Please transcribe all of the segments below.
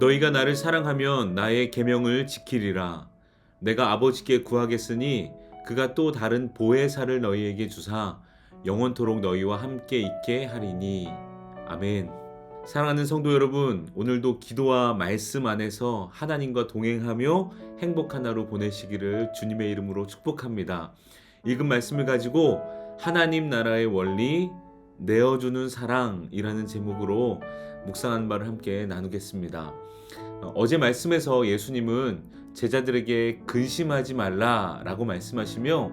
너희가 나를 사랑하면 나의 계명을 지키리라. 내가 아버지께 구하겠으니 그가 또 다른 보혜사를 너희에게 주사 영원토록 너희와 함께 있게 하리니. 아멘. 사랑하는 성도 여러분, 오늘도 기도와 말씀 안에서 하나님과 동행하며 행복한 하루 보내시기를 주님의 이름으로 축복합니다. 읽은 말씀을 가지고 하나님 나라의 원리 내어주는 사랑이라는 제목으로 묵상한 바를 함께 나누겠습니다. 어제 말씀에서 예수님은 제자들에게 근심하지 말라라고 말씀하시며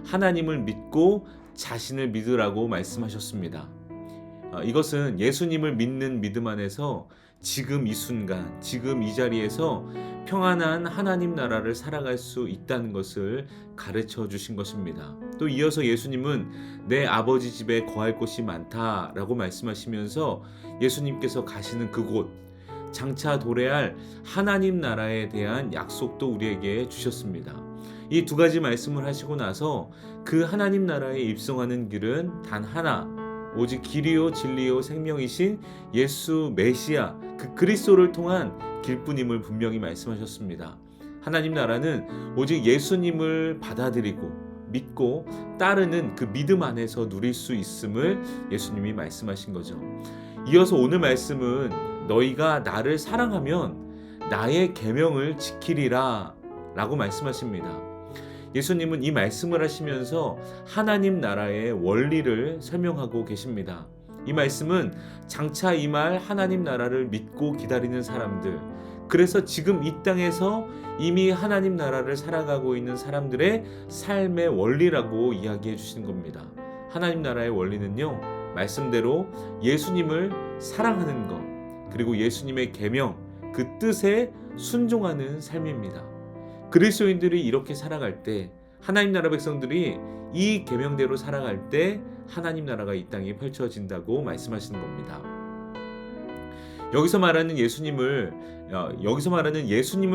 하나님을 믿고 자신을 믿으라고 말씀하셨습니다. 이것은 예수님을 믿는 믿음 안에서 지금 이 순간, 지금 이 자리에서 평안한 하나님 나라를 살아갈 수 있다는 것을 가르쳐 주신 것입니다. 또 이어서 예수님은 내 아버지 집에 거할 곳이 많다라고 말씀하시면서 예수님께서 가시는 그곳, 장차 도래할 하나님 나라에 대한 약속도 우리에게 주셨습니다. 이 두 가지 말씀을 하시고 나서 그 하나님 나라에 입성하는 길은 단 하나, 오직 길이요 진리요 생명이신 예수 메시아 그 그리스도를 통한 길뿐임을 분명히 말씀하셨습니다. 하나님 나라는 오직 예수님을 받아들이고 믿고 따르는 그 믿음 안에서 누릴 수 있음을 예수님이 말씀하신 거죠. 이어서 오늘 말씀은 너희가 나를 사랑하면 나의 계명을 지키리라 라고 말씀하십니다. 예수님은 이 말씀을 하시면서 하나님 나라의 원리를 설명하고 계십니다. 이 말씀은 장차 임할 하나님 나라를 믿고 기다리는 사람들, 그래서 지금 이 땅에서 이미 하나님 나라를 살아가고 있는 사람들의 삶의 원리라고 이야기해 주신 겁니다. 하나님 나라의 원리는요, 말씀대로 예수님을 사랑하는 것, 그리고 예수님의 계명, 그 뜻에 순종하는 삶입니다. 그리스도인들이 이렇게 살아갈 때, 하나님 나라 백성들이 이 계명대로 살아갈 때 하나님 나라가 이 땅에 펼쳐진다고 말씀하시는 겁니다. 여기서 말하는 예수님을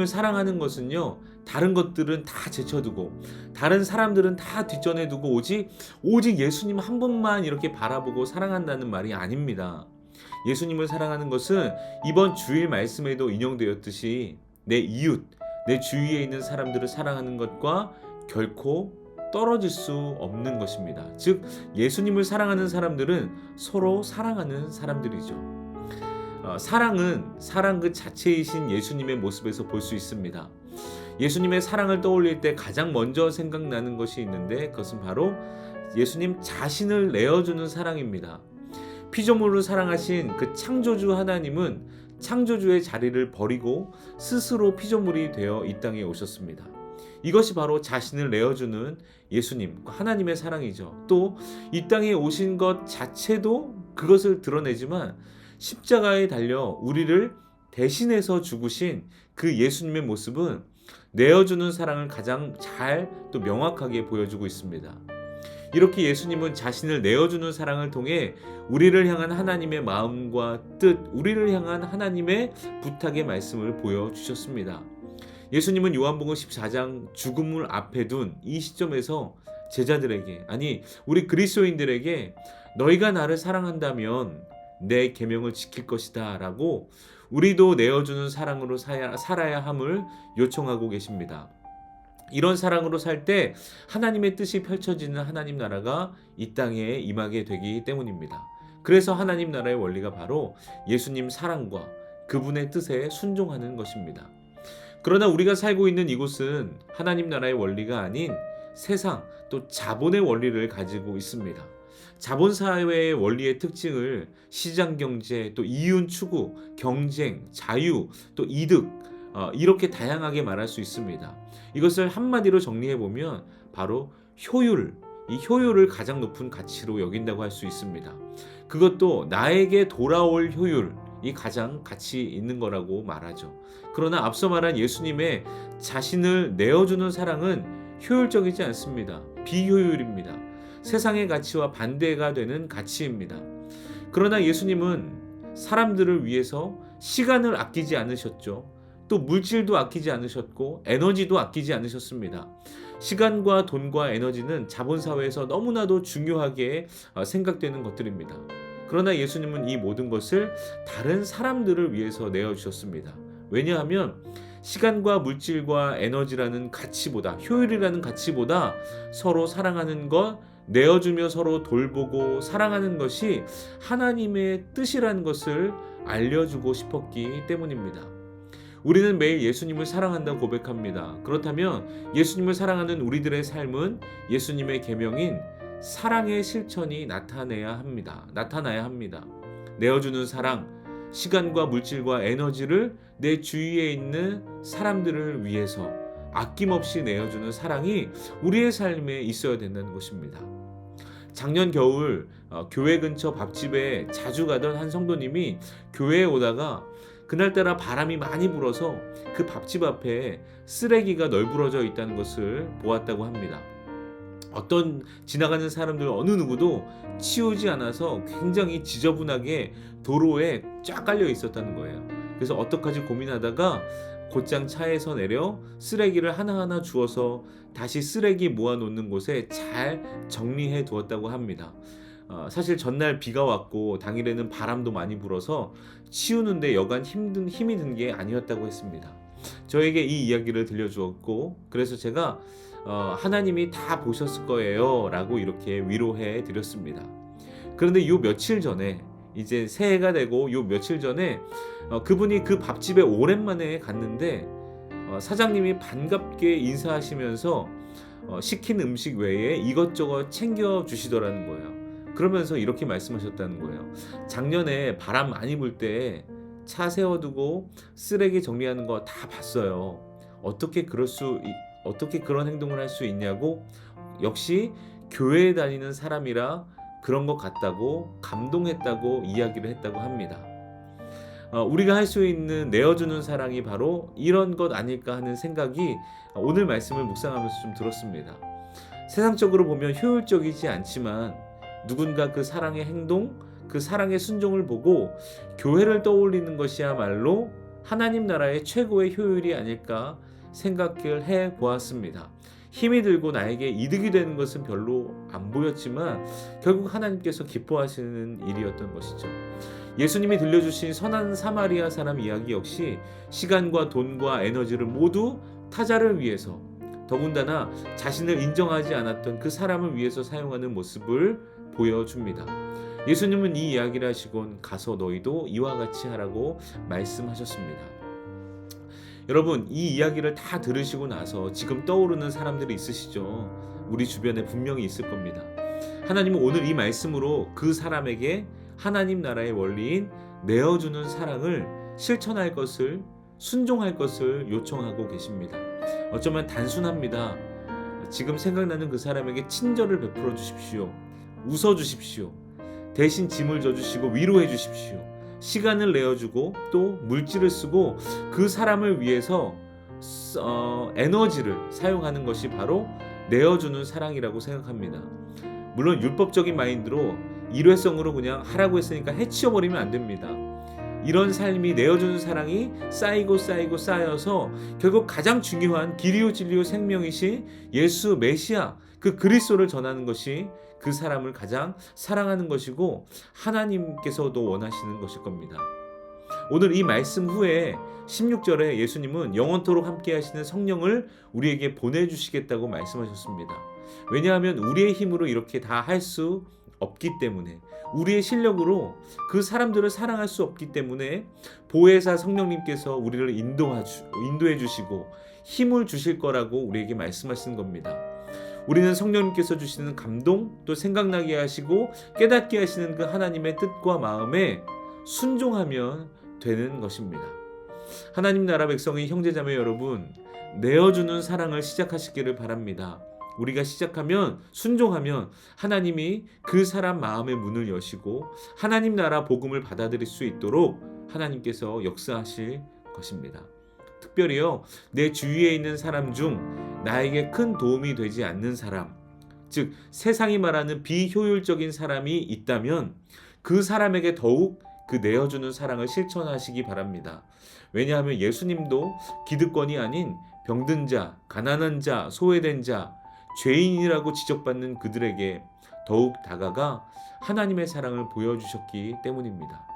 사랑하는 것은요, 다른 것들은 다 제쳐두고 다른 사람들은 다 뒷전에 두고 오직 예수님 한 분만 이렇게 바라보고 사랑한다는 말이 아닙니다. 예수님을 사랑하는 것은 이번 주일 말씀에도 인용되었듯이 내 이웃, 내 주위에 있는 사람들을 사랑하는 것과 결코 떨어질 수 없는 것입니다. 즉, 예수님을 사랑하는 사람들은 서로 사랑하는 사람들이죠. 사랑은 사랑 그 자체이신 예수님의 모습에서 볼 수 있습니다. 예수님의 사랑을 떠올릴 때 가장 먼저 생각나는 것이 있는데 그것은 바로 예수님 자신을 내어주는 사랑입니다. 피조물을 사랑하신 그 창조주 하나님은 창조주의 자리를 버리고 스스로 피조물이 되어 이 땅에 오셨습니다. 이것이 바로 자신을 내어주는 예수님, 하나님의 사랑이죠. 또 이 땅에 오신 것 자체도 그것을 드러내지만 십자가에 달려 우리를 대신해서 죽으신 그 예수님의 모습은 내어주는 사랑을 가장 잘 또 명확하게 보여주고 있습니다. 이렇게 예수님은 자신을 내어주는 사랑을 통해 우리를 향한 하나님의 마음과 뜻, 우리를 향한 하나님의 부탁의 말씀을 보여주셨습니다. 예수님은 요한복음 14장 죽음을 앞에 둔 이 시점에서 제자들에게, 아니 우리 그리스도인들에게 너희가 나를 사랑한다면 내 계명을 지킬 것이다 라고 우리도 내어주는 사랑으로 살아야 함을 요청하고 계십니다. 이런 사랑으로 살 때 하나님의 뜻이 펼쳐지는 하나님 나라가 이 땅에 임하게 되기 때문입니다. 그래서 하나님 나라의 원리가 바로 예수님 사랑과 그분의 뜻에 순종하는 것입니다. 그러나 우리가 살고 있는 이곳은 하나님 나라의 원리가 아닌 세상 또 자본의 원리를 가지고 있습니다. 자본사회의 원리의 특징을 시장경제, 또 이윤 추구, 경쟁, 자유, 또 이득, 이렇게 다양하게 말할 수 있습니다. 이것을 한마디로 정리해보면 바로 효율, 이 효율을 가장 높은 가치로 여긴다고 할 수 있습니다. 그것도 나에게 돌아올 효율이 가장 가치 있는 거라고 말하죠. 그러나 앞서 말한 예수님의 자신을 내어주는 사랑은 효율적이지 않습니다. 비효율입니다. 세상의 가치와 반대가 되는 가치입니다. 그러나 예수님은 사람들을 위해서 시간을 아끼지 않으셨죠. 또 물질도 아끼지 않으셨고 에너지도 아끼지 않으셨습니다. 시간과 돈과 에너지는 자본사회에서 너무나도 중요하게 생각되는 것들입니다. 그러나 예수님은 이 모든 것을 다른 사람들을 위해서 내어주셨습니다. 왜냐하면 시간과 물질과 에너지라는 가치보다, 효율이라는 가치보다 서로 사랑하는 것, 내어주며 서로 돌보고 사랑하는 것이 하나님의 뜻이라는 것을 알려주고 싶었기 때문입니다. 우리는 매일 예수님을 사랑한다고 고백합니다. 그렇다면 예수님을 사랑하는 우리들의 삶은 예수님의 계명인 사랑의 실천이 나타나야 합니다. 내어주는 사랑, 시간과 물질과 에너지를 내 주위에 있는 사람들을 위해서 아낌없이 내어주는 사랑이 우리의 삶에 있어야 된다는 것입니다. 작년 겨울 교회 근처 밥집에 자주 가던 한 성도님이 교회에 오다가 그날따라 바람이 많이 불어서 그 밥집 앞에 쓰레기가 널브러져 있다는 것을 보았다고 합니다. 어떤 지나가는 사람들 어느 누구도 치우지 않아서 굉장히 지저분하게 도로에 쫙 깔려 있었다는 거예요. 그래서 어떡하지 고민하다가 곧장 차에서 내려 쓰레기를 하나하나 주워서 다시 쓰레기 모아놓는 곳에 잘 정리해 두었다고 합니다. 사실 전날 비가 왔고 당일에는 바람도 많이 불어서 치우는데 여간 힘이 든 게 아니었다고 했습니다. 저에게 이 이야기를 들려주었고, 그래서 제가 하나님이 다 보셨을 거예요 라고 이렇게 위로해 드렸습니다. 그런데 요 며칠 전에, 이제 새해가 되고 요 며칠 전에 그분이 그 밥집에 오랜만에 갔는데 사장님이 반갑게 인사하시면서 시킨 음식 외에 이것저것 챙겨 주시더라는 거예요. 그러면서 이렇게 말씀하셨다는 거예요. 작년에 바람 많이 불 때 차 세워두고 쓰레기 정리하는 거 다 봤어요. 어떻게 그런 행동을 할 수 있냐고, 역시 교회에 다니는 사람이라 그런 것 같다고 감동했다고 이야기를 했다고 합니다. 우리가 할 수 있는 내어주는 사랑이 바로 이런 것 아닐까 하는 생각이 오늘 말씀을 묵상하면서 좀 들었습니다. 세상적으로 보면 효율적이지 않지만 누군가 그 사랑의 행동, 그 사랑의 순종을 보고 교회를 떠올리는 것이야말로 하나님 나라의 최고의 효율이 아닐까 생각을 해 보았습니다. 힘이 들고 나에게 이득이 되는 것은 별로 안 보였지만 결국 하나님께서 기뻐하시는 일이었던 것이죠. 예수님이 들려주신 선한 사마리아 사람 이야기 역시 시간과 돈과 에너지를 모두 타자를 위해서, 더군다나 자신을 인정하지 않았던 그 사람을 위해서 사용하는 모습을 보여줍니다. 예수님은 이 이야기를 하시곤 가서 너희도 이와 같이 하라고 말씀하셨습니다. 여러분, 이 이야기를 다 들으시고 나서 지금 떠오르는 사람들이 있으시죠? 우리 주변에 분명히 있을 겁니다. 하나님은 오늘 이 말씀으로 그 사람에게 하나님 나라의 원리인 내어주는 사랑을 실천할 것을, 순종할 것을 요청하고 계십니다. 어쩌면 단순합니다. 지금 생각나는 그 사람에게 친절을 베풀어 주십시오. 웃어 주십시오. 대신 짐을 져주시고 위로해 주십시오. 시간을 내어주고 또 물질을 쓰고 그 사람을 위해서 에너지를 사용하는 것이 바로 내어주는 사랑이라고 생각합니다. 물론 율법적인 마인드로 일회성으로 그냥 하라고 했으니까 해치워버리면 안 됩니다. 이런 삶이, 내어주는 사랑이 쌓이고 쌓여서 결국 가장 중요한 길이요 진리요 생명이신 예수 메시아, 그 그리스도를 전하는 것이 그 사람을 가장 사랑하는 것이고 하나님께서도 원하시는 것일 겁니다. 오늘 이 말씀 후에 16절에 예수님은 영원토록 함께 하시는 성령을 우리에게 보내주시겠다고 말씀하셨습니다. 왜냐하면 우리의 힘으로 이렇게 다 할 수 없기 때문에, 우리의 실력으로 그 사람들을 사랑할 수 없기 때문에 보혜사 성령님께서 우리를 인도해 주시고 힘을 주실 거라고 우리에게 말씀하시는 겁니다. 우리는 성령님께서 주시는 감동, 또 생각나게 하시고 깨닫게 하시는 그 하나님의 뜻과 마음에 순종하면 되는 것입니다. 하나님 나라 백성의 형제자매 여러분, 내어주는 사랑을 시작하시기를 바랍니다. 우리가 시작하면, 순종하면 하나님이 그 사람 마음의 문을 여시고 하나님 나라 복음을 받아들일 수 있도록 하나님께서 역사하실 것입니다. 특별히요, 내 주위에 있는 사람 중 나에게 큰 도움이 되지 않는 사람, 즉 세상이 말하는 비효율적인 사람이 있다면 그 사람에게 더욱 그 내어주는 사랑을 실천하시기 바랍니다. 왜냐하면 예수님도 기득권이 아닌 병든 자, 가난한 자, 소외된 자, 죄인이라고 지적받는 그들에게 더욱 다가가 하나님의 사랑을 보여주셨기 때문입니다.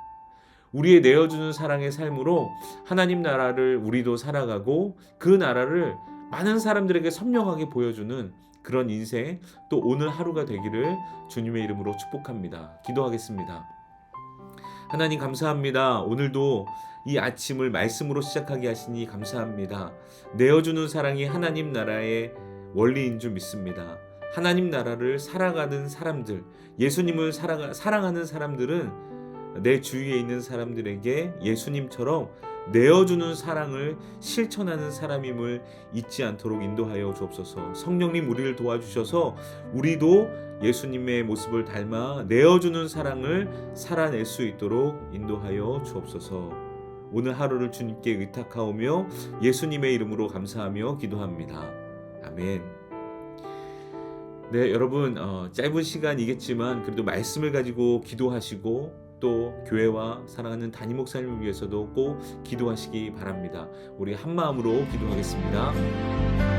우리의 내어주는 사랑의 삶으로 하나님 나라를 우리도 살아가고 그 나라를 많은 사람들에게 선명하게 보여주는 그런 인생, 또 오늘 하루가 되기를 주님의 이름으로 축복합니다. 기도하겠습니다. 하나님 감사합니다. 오늘도 이 아침을 말씀으로 시작하게 하시니 감사합니다. 내어주는 사랑이 하나님 나라의 원리인 줄 믿습니다. 하나님 나라를 살아가는 사람들, 예수님을 사랑하는 사람들은 내 주위에 있는 사람들에게 예수님처럼 내어주는 사랑을 실천하는 사람임을 잊지 않도록 인도하여 주옵소서. 성령님 우리를 도와주셔서 우리도 예수님의 모습을 닮아 내어주는 사랑을 살아낼 수 있도록 인도하여 주옵소서. 오늘 하루를 주님께 의탁하오며 예수님의 이름으로 감사하며 기도합니다. 아멘. 네, 여러분 짧은 시간이겠지만 그래도 말씀을 가지고 기도하시고 또 교회와 사랑하는 담임 목사님을 위해서도 꼭 기도하시기 바랍니다. 우리 한 마음으로 기도하겠습니다.